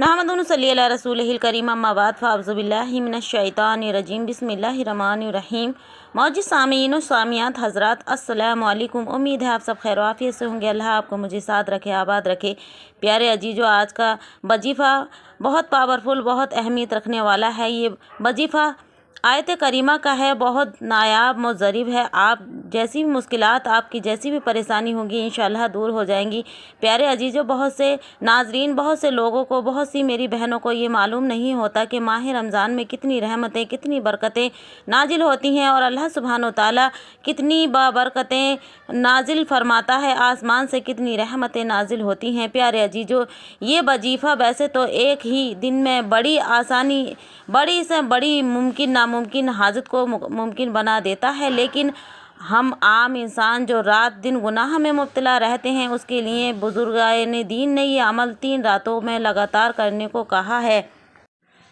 नहमदुहु नसल्ली अला रसूलिहिल करीम अम्मा बाद फ़अऊज़ु बिल्लाहि मिनश्शैतानिर्रजीम बिस्मिल्लाहिर्रहमानिर्रहीम। मौजूद सामीन और सामियात हज़रात अस्सलामु अलैकुम। उम्मीद है आप सब खैर आफियत से होंगे। अल्लाह आपको मुझे साथ रखे, आबाद रखे। प्यारे अजीज़ो, आज का वजीफ़ा बहुत पावरफुल, बहुत अहमियत रखने वाला है। ये वजीफ़ा आयत करीमा का है, बहुत नायाब मुज़रिब है। आप जैसी भी मुश्किलात, आपकी जैसी भी परेशानी होगी इंशाअल्लाह दूर हो जाएंगी। प्यारे अजीज़ों, बहुत से नाजरीन, बहुत से लोगों को, बहुत सी मेरी बहनों को ये मालूम नहीं होता कि माह रमज़ान में कितनी रहमतें, कितनी बरकतें नाजिल होती हैं और अल्लाह सुब्हान व तआला कितनी बरकतें नाजिल फरमाता है। आसमान से कितनी रहमतें नाजिल होती हैं। प्यारे अजीज़ों, ये वजीफ़ा वैसे तो एक ही दिन में बड़ी आसानी, बड़ी से बड़ी मुमकिन नामुमकिन हाजत को मुमकिन बना देता है, लेकिन हम आम इंसान जो रात दिन गुनाह में मुब्तला रहते हैं, उसके लिए बुजुर्गान दीन ने ये अमल 3 रातों में लगातार करने को कहा है।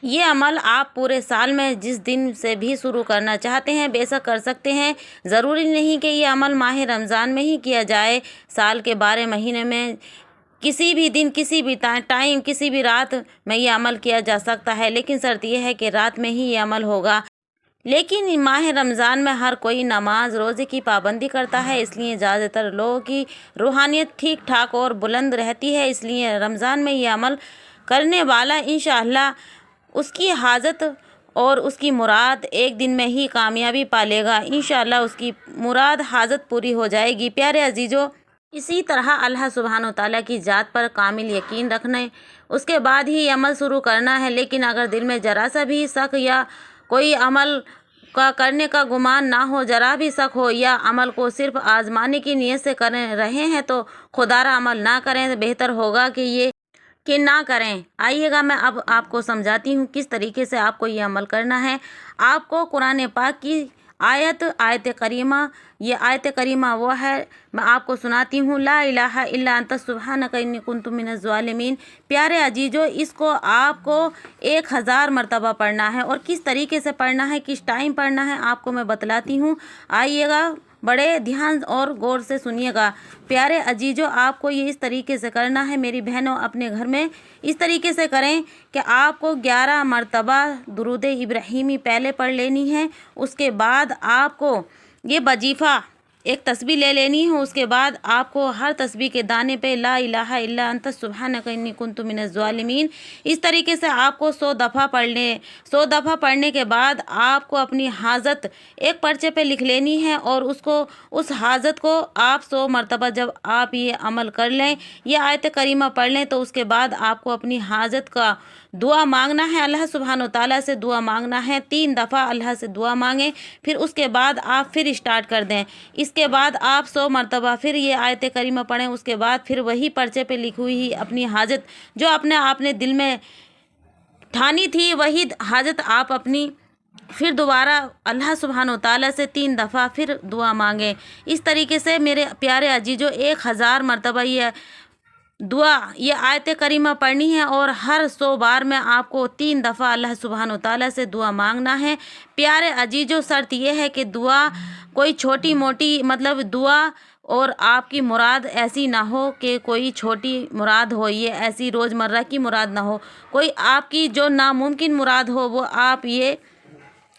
ये अमल आप पूरे साल में जिस दिन से भी शुरू करना चाहते हैं बेशक कर सकते हैं। ज़रूरी नहीं कि ये अमल माह रमज़ान में ही किया जाए। साल के 12 महीने में किसी भी दिन, किसी भी टाइम, किसी भी रात में ये अमल किया जा सकता है, लेकिन शर्त यह है कि रात में ही ये अमल होगा। लेकिन माह रमज़ान में हर कोई नमाज रोज़े की पाबंदी करता है, इसलिए ज़्यादातर लोगों की रूहानियत ठीक ठाक और बुलंद रहती है। इसलिए रमज़ान में ये अमल करने वाला इंशाअल्लाह उसकी हाजत और उसकी मुराद एक दिन में ही कामयाबी पा लेगा। इंशाअल्लाह उसकी मुराद हाजत पूरी हो जाएगी। प्यारे अजीज़ों, इसी तरह अल्लाह सुब्हान तआला की ज़ात पर कामिल यकीन रखना, उसके बाद ही अमल शुरू करना है। लेकिन अगर दिल में ज़रा सा भी शक या कोई अमल का करने का गुमान ना हो, ज़रा भी शक हो, या अमल को सिर्फ आजमाने की नीयत से कर रहे हैं, तो खुदारा अमल ना करें। तो बेहतर होगा कि ना करें। आइएगा, मैं अब आपको समझाती हूँ किस तरीके से आपको ये अमल करना है। आपको कुरान पाक की आयत करीमा, ये आयत करीमा वो है, मैं आपको सुनाती हूँ। ला इलाहा इल्ला अंत सुब्हानका इन्नी कुन्तु मिनज़ ज़ालिमीन। प्यारे अजीज़ों, इसको आपको 1000 मरतबा पढ़ना है। और किस तरीके से पढ़ना है, किस टाइम पढ़ना है, आपको मैं बतलाती हूँ। आइएगा, बड़े ध्यान और गौर से सुनिएगा। प्यारे अजीज़ों, आपको ये इस तरीके से करना है। मेरी बहनों, अपने घर में इस तरीके से करें कि आपको 11 मरतबा दुरूद इब्राहीमी पहले पढ़ लेनी है। उसके बाद आपको ये वजीफ़ा एक तस्बीह ले लेनी है। उसके बाद आपको हर तस्बीह के दाने पे ला इलाहा इल्ला अंत सुब्हानका इन्नी कुन्तु मिनज़ ज़ालिमीन, इस तरीके से आपको 100 दफ़ा पढ़ने। 100 दफ़ा पढ़ने के बाद आपको अपनी हाजत एक पर्चे पे लिख लेनी है और उस हाजत को आप 100 मरतबा जब आप ये अमल कर लें, ये आयत करीमा पढ़ लें, तो उसके बाद आपको अपनी हाजत का दुआ मांगना है। अल्लाह सुब्हान व तआला से दुआ मांगना है। 3 दफ़ा अल्लाह से दुआ मांगें, फिर उसके बाद आप फिर स्टार्ट कर दें। इसके बाद आप 100 मरतबा फिर ये आयत करीमा पढ़ें। उसके बाद फिर वही पर्चे पे लिखी हुई अपनी हाजत जो आपने दिल में ठानी थी, वही हाजत आप अपनी फिर दोबारा अल्लाह सुब्हान व तआला से 3 दफ़ा फिर दुआ मांगें। इस तरीके से मेरे प्यारे अजीज़ों 1000 मरतबा ये दुआ, ये आयत करीमा पढ़नी है और हर 100 बार में आपको 3 दफ़ा अल्लाह सुब्हान व तआला से दुआ मांगना है। प्यारे अजीज़ों, शर्त यह है कि दुआ कोई छोटी मोटी, मतलब दुआ और आपकी मुराद ऐसी ना हो कि कोई छोटी मुराद हो, ये ऐसी रोज़मर्रा की मुराद ना हो। कोई आपकी जो नामुमकिन मुराद हो वो आप ये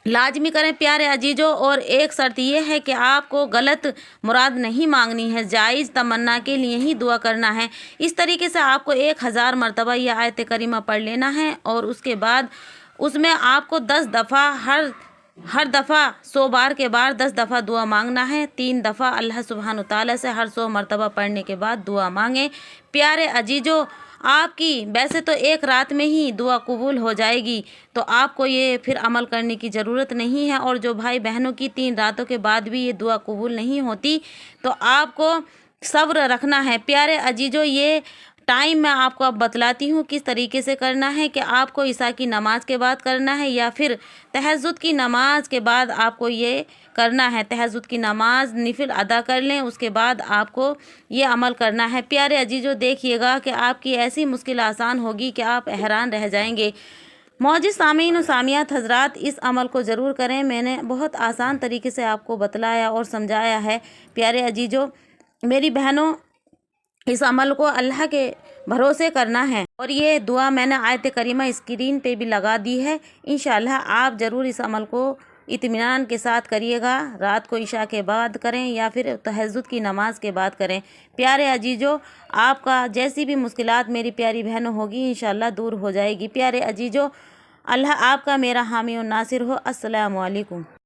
लाजमी करें प्यारे अजीज़ों। और एक शर्त यह है कि आपको गलत मुराद नहीं मांगनी है, जायज़ तमन्ना के लिए ही दुआ करना है। इस तरीके से आपको 1000 मरतबा यह आयत करीमा पढ़ लेना है और उसके बाद उसमें आपको 10 दफ़ा हर दफ़ा 100 बार के बाद 10 दफ़ा दुआ मांगना है। 3 दफ़ा अल्लाह सुब्हान व तआला से हर 100 मरतबा पढ़ने के बाद दुआ मांगें। प्यारे अजीज़ों, आपकी वैसे तो एक रात में ही दुआ कबूल हो जाएगी, तो आपको ये फिर अमल करने की ज़रूरत नहीं है। और जो भाई बहनों की 3 रातों के बाद भी ये दुआ कबूल नहीं होती, तो आपको सब्र रखना है। प्यारे अजीज़ों, ये टाइम मैं आपको अब बतलाती हूँ किस तरीके से करना है कि आपको इशा की नमाज के बाद करना है या फिर तहज्जुद की नमाज के बाद आपको ये करना है। तहज्जुद की नमाज निफिल अदा कर लें, उसके बाद आपको ये अमल करना है। प्यारे अजीज़ों, देखिएगा कि आपकी ऐसी मुश्किल आसान होगी कि आप हैरान रह जाएंगे। मौजूद सामीन और सामियात हज़रात, इस अमल को ज़रूर करें। मैंने बहुत आसान तरीके से आपको बतलाया और समझाया है। प्यारे अजीज़ों, मेरी बहनों, इस अमल को अल्लाह के بھروسے کرنا ہے۔ اور یہ دعا میں نے آیت کریمہ اسکرین پہ بھی لگا دی ہے، انشاءاللہ آپ ضرور اس عمل کو اطمینان کے ساتھ کریے گا۔ رات کو عشاء کے بعد کریں یا پھر تہجد کی نماز کے بعد کریں۔ پیارے عزیزو، آپ کا جیسی بھی مشکلات میری پیاری بہنوں ہوگی انشاءاللہ دور ہو جائے گی۔ پیارے عزیزو، اللہ آپ کا میرا حامی و ناصر ہو۔ السلام علیکم۔